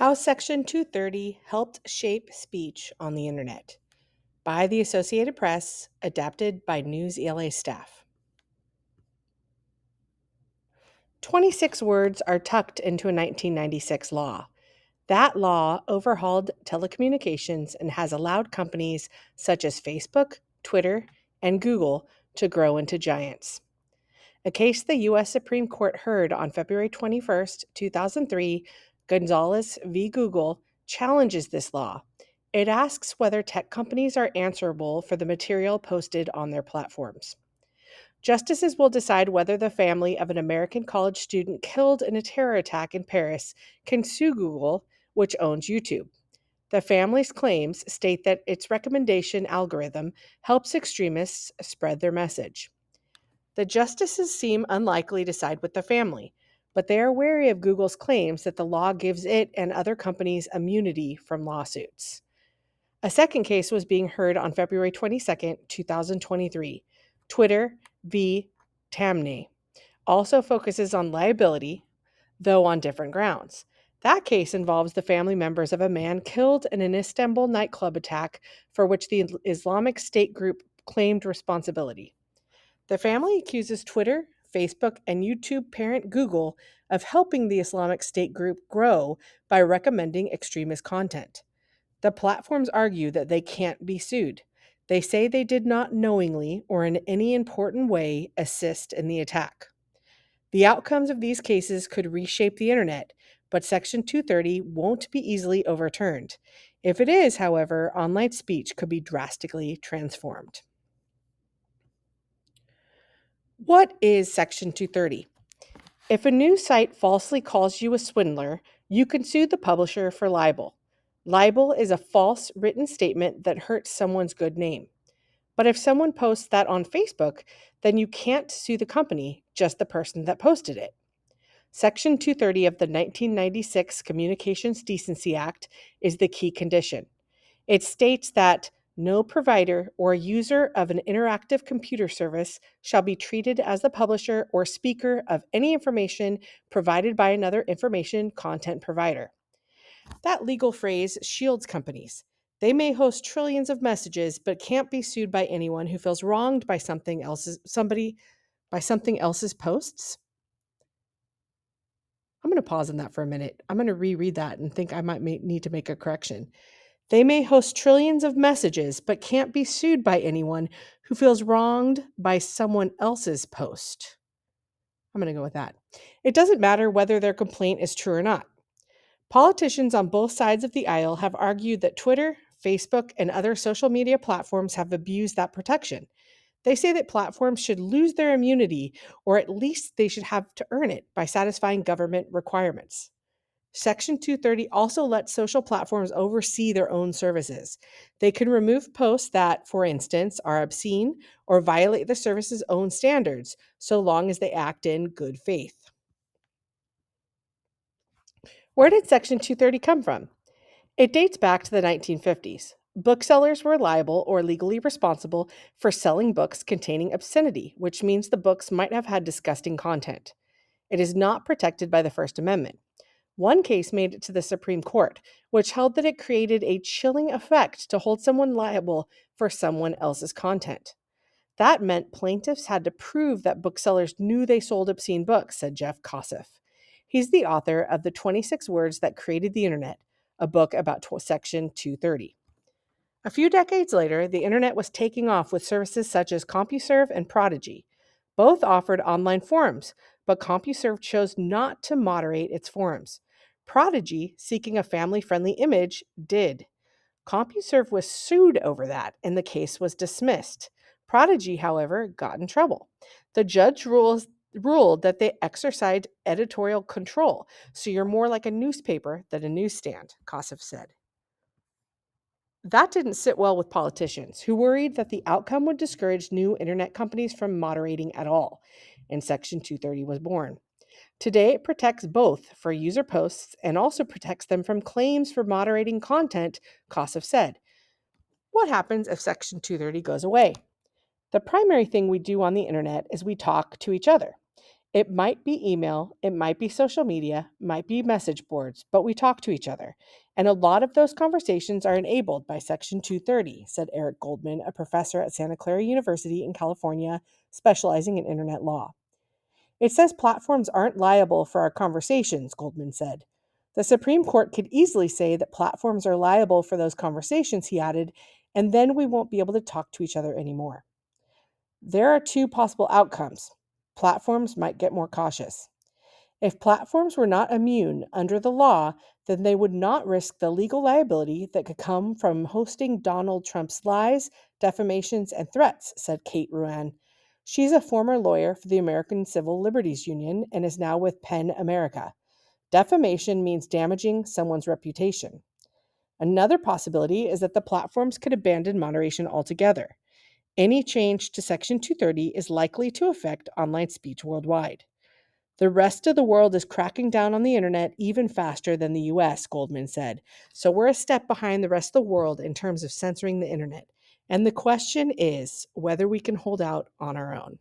How Section 230 Helped Shape Speech on the Internet by the Associated Press, adapted by News ELA staff. 26 words are tucked into a 1996 law. That law overhauled telecommunications and has allowed companies such as Facebook, Twitter, and Google to grow into giants. A case the U.S. Supreme Court heard on February 21st, 2003, Gonzalez v. Google, challenges this law. It asks whether tech companies are answerable for the material posted on their platforms. Justices will decide whether the family of an American college student killed in a terror attack in Paris can sue Google, which owns YouTube. The family's claims state that its recommendation algorithm helps extremists spread their message. The justices seem unlikely to side with the family, but they are wary of Google's claims that the law gives it and other companies immunity from lawsuits. A second case was being heard on February 22, 2023. Twitter v. Taamneh also focuses on liability, though on different grounds. That case involves the family members of a man killed in an Istanbul nightclub attack for which the Islamic State group claimed responsibility. The family accuses Twitter, Facebook, and YouTube parent Google of helping the Islamic State group grow by recommending extremist content. The platforms argue that they can't be sued. They say they did not knowingly or in any important way assist in the attack. The outcomes of these cases could reshape the internet, but Section 230 won't be easily overturned. If it is, however, online speech could be drastically transformed. What is Section 230? If a news site falsely calls you a swindler, you can sue the publisher for libel. Libel is a false written statement that hurts someone's good name. But if someone posts that on Facebook, then you can't sue the company, just the person that posted it. Section 230 of the 1996 Communications Decency Act is the key condition. It states that no provider or user of an interactive computer service shall be treated as the publisher or speaker of any information provided by another information content provider. That legal phrase shields companies. They may host trillions of messages, but can't be sued by anyone who feels wronged by something else's posts. I'm going to pause on that for a minute. I'm going to reread that and think I might need to make a correction. They may host trillions of messages, but can't be sued by anyone who feels wronged by someone else's post. I'm going to go with that. It doesn't matter whether their complaint is true or not. Politicians on both sides of the aisle have argued that Twitter, Facebook, and other social media platforms have abused that protection. They say that platforms should lose their immunity, or at least they should have to earn it by satisfying government requirements. Section 230 also lets social platforms oversee their own services. They can remove posts that, for instance, are obscene or violate the service's own standards, so long as they act in good faith. Where did Section 230 come from? It dates back to the 1950s. Booksellers were liable or legally responsible for selling books containing obscenity, which means the books might have had disgusting content. It is not protected by the First Amendment. One case made it to the Supreme Court, which held that it created a chilling effect to hold someone liable for someone else's content. That meant plaintiffs had to prove that booksellers knew they sold obscene books, said Jeff Kosseff. He's the author of The 26 Words That Created the Internet, a book about Section 230. A few decades later, the internet was taking off with services such as CompuServe and Prodigy. Both offered online forums, but CompuServe chose not to moderate its forums. Prodigy, seeking a family-friendly image, did. CompuServe was sued over that, and the case was dismissed. Prodigy, however, got in trouble. The judge ruled that they exercised editorial control, so you're more like a newspaper than a newsstand, Kosseff said. That didn't sit well with politicians, who worried that the outcome would discourage new internet companies from moderating at all, and Section 230 was born. Today, it protects both for user posts and also protects them from claims for moderating content, Kosseff said. What happens if Section 230 goes away? The primary thing we do on the internet is we talk to each other. It might be email, it might be social media, might be message boards, but we talk to each other. And a lot of those conversations are enabled by Section 230, said Eric Goldman, a professor at Santa Clara University in California, specializing in internet law. It says platforms aren't liable for our conversations, Goldman said. The Supreme Court could easily say that platforms are liable for those conversations, he added, and then we won't be able to talk to each other anymore. There are two possible outcomes. Platforms might get more cautious. If platforms were not immune under the law, then they would not risk the legal liability that could come from hosting Donald Trump's lies, defamations, and threats, said Kate Ruan. She's a former lawyer for the American Civil Liberties Union and is now with PEN America. Defamation means damaging someone's reputation. Another possibility is that the platforms could abandon moderation altogether. Any change to Section 230 is likely to affect online speech worldwide. The rest of the world is cracking down on the internet even faster than the US, Goldman said. So we're a step behind the rest of the world in terms of censoring the internet. And the question is whether we can hold out on our own.